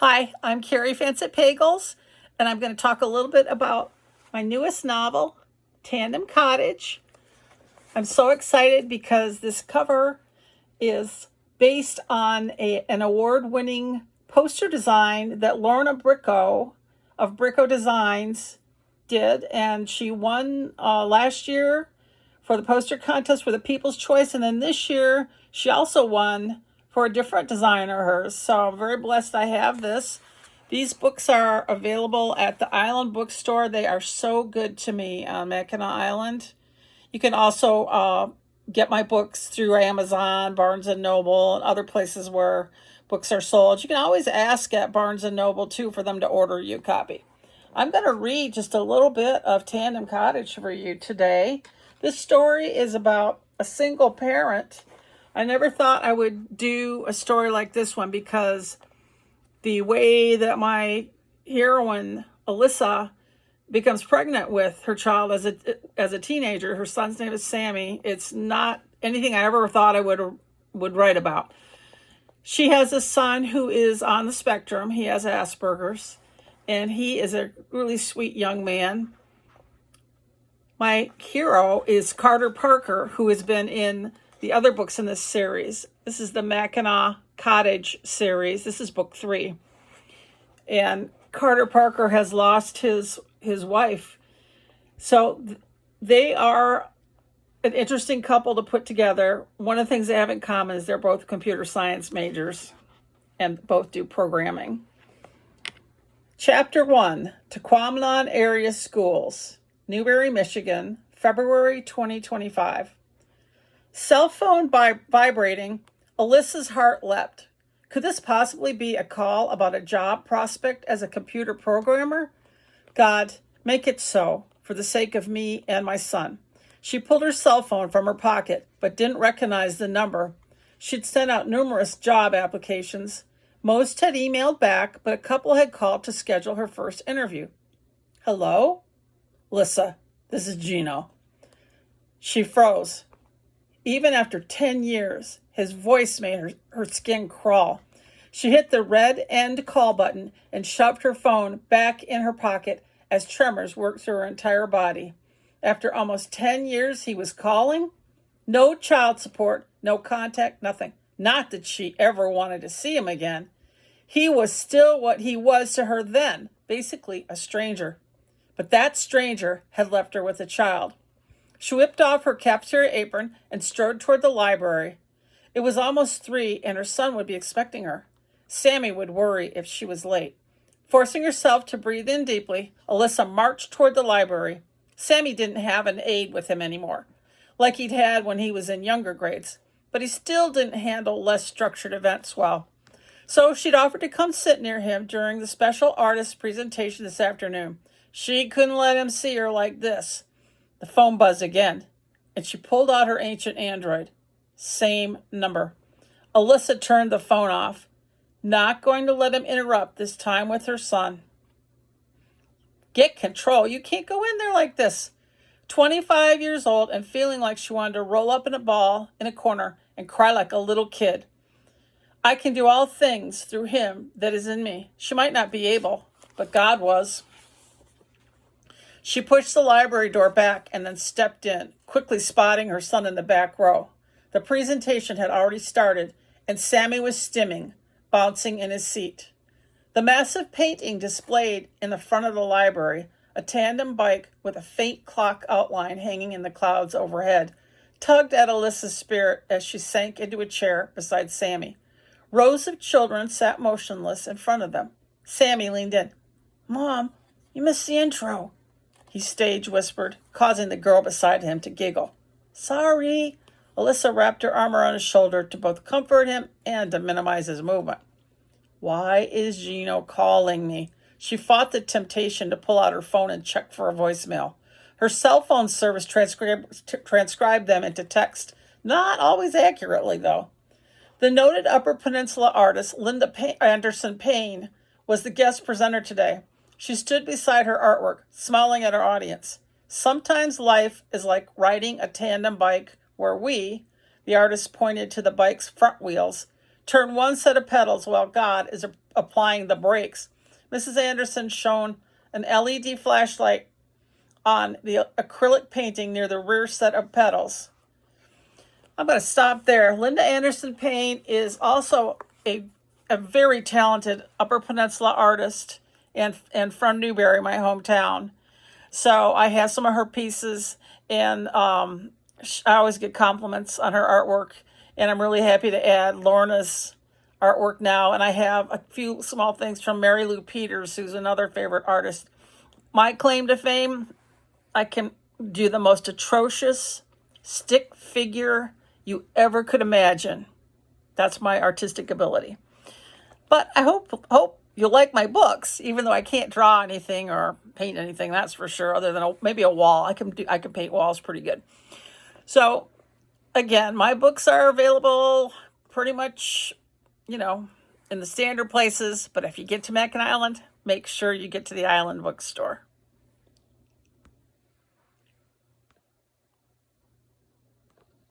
Hi, I'm Carrie Fancett Pagels, and I'm going to talk a little bit about my newest novel, Tandem Cottage. I'm so excited because this cover is based on an award-winning poster design that Lorna Bricco of Bricco Designs did, and she won last year for the poster contest for the People's Choice, and then this year she also won for a different designer hers. So I'm very blessed I have this. These books are available at the Island Bookstore. They are so good to me on Mackinac Island. You can also get my books through Amazon, Barnes & Noble, and other places where books are sold. You can always ask at Barnes & Noble, too, for them to order you a copy. I'm going to read just a little bit of Tandem Cottage for you today. This story is about a single parent. I never thought I would do a story like this one because the way that my heroine, Alyssa, becomes pregnant with her child as a teenager. Her son's name is Sammy. It's not anything I ever thought I would write about. She has a son who is on the spectrum. He has Asperger's, and he is a really sweet young man. My hero is Carter Parker, who has been in the other books in this series. This is the Mackinac Cottage series. This is book 3. And Carter Parker has lost his wife. So they are an interesting couple to put together. One of the things they have in common is they're both computer science majors and both do programming. Chapter 1, Tequamanon Area Schools, Newberry, Michigan, February 2025. Cell phone vibrating, Alyssa's heart leapt. Could this possibly be a call about a job prospect as a computer programmer? God, make it so, for the sake of me and my son. She pulled her cell phone from her pocket, but didn't recognize the number. She'd sent out numerous job applications. Most had emailed back, but a couple had called to schedule her first interview. Hello? Alyssa, this is Gino. She froze. Even after 10 years, his voice made her skin crawl. She hit the red end call button and shoved her phone back in her pocket as tremors worked through her entire body. After almost 10 years, he was calling. No child support, no contact, nothing. Not that she ever wanted to see him again. He was still what he was to her then, basically a stranger. But that stranger had left her with a child. She whipped off her cafeteria apron and strode toward the library. It was almost 3, and her son would be expecting her. Sammy would worry if she was late. Forcing herself to breathe in deeply, Alyssa marched toward the library. Sammy didn't have an aide with him anymore, like he'd had when he was in younger grades, but he still didn't handle less structured events well. So she'd offered to come sit near him during the special artist presentation this afternoon. She couldn't let him see her like this. The phone buzzed again, and she pulled out her ancient Android. Same number. Alyssa turned the phone off, not going to let him interrupt this time with her son. Get control. You can't go in there like this. 25 years old and feeling like she wanted to roll up in a ball in a corner and cry like a little kid. I can do all things through him that is in me. She might not be able, but God was. She pushed the library door back and then stepped in, quickly spotting her son in the back row. The presentation had already started, and Sammy was stimming, bouncing in his seat. The massive painting displayed in the front of the library, a tandem bike with a faint clock outline hanging in the clouds overhead, tugged at Alyssa's spirit as she sank into a chair beside Sammy. Rows of children sat motionless in front of them. Sammy leaned in. Mom, you missed the intro, he stage whispered, causing the girl beside him to giggle. Sorry. Alyssa wrapped her arm around his shoulder to both comfort him and to minimize his movement. Why is Gino calling me? She fought the temptation to pull out her phone and check for a voicemail. Her cell phone service transcribed them into text, not always accurately, though. The noted Upper Peninsula artist Linda Anderson Payne was the guest presenter today. She stood beside her artwork, smiling at her audience. Sometimes life is like riding a tandem bike where we, the artist pointed to the bike's front wheels, turn one set of pedals while God is applying the brakes. Mrs. Anderson shone an LED flashlight on the acrylic painting near the rear set of pedals. I'm going to stop there. Linda Anderson Payne is also a very talented Upper Peninsula artist and from Newberry, my hometown. So I have some of her pieces, and I always get compliments on her artwork, and I'm really happy to add Lorna's artwork now. And I have a few small things from Mary Lou Peters, who's another favorite artist. My claim to fame, I can do the most atrocious stick figure you ever could imagine. That's my artistic ability. But I hope you'll like my books, even though I can't draw anything or paint anything, that's for sure, other than maybe a wall. I can paint walls pretty good. So again, my books are available pretty much, in the standard places, but if you get to Mackinac Island, make sure you get to the Island Bookstore.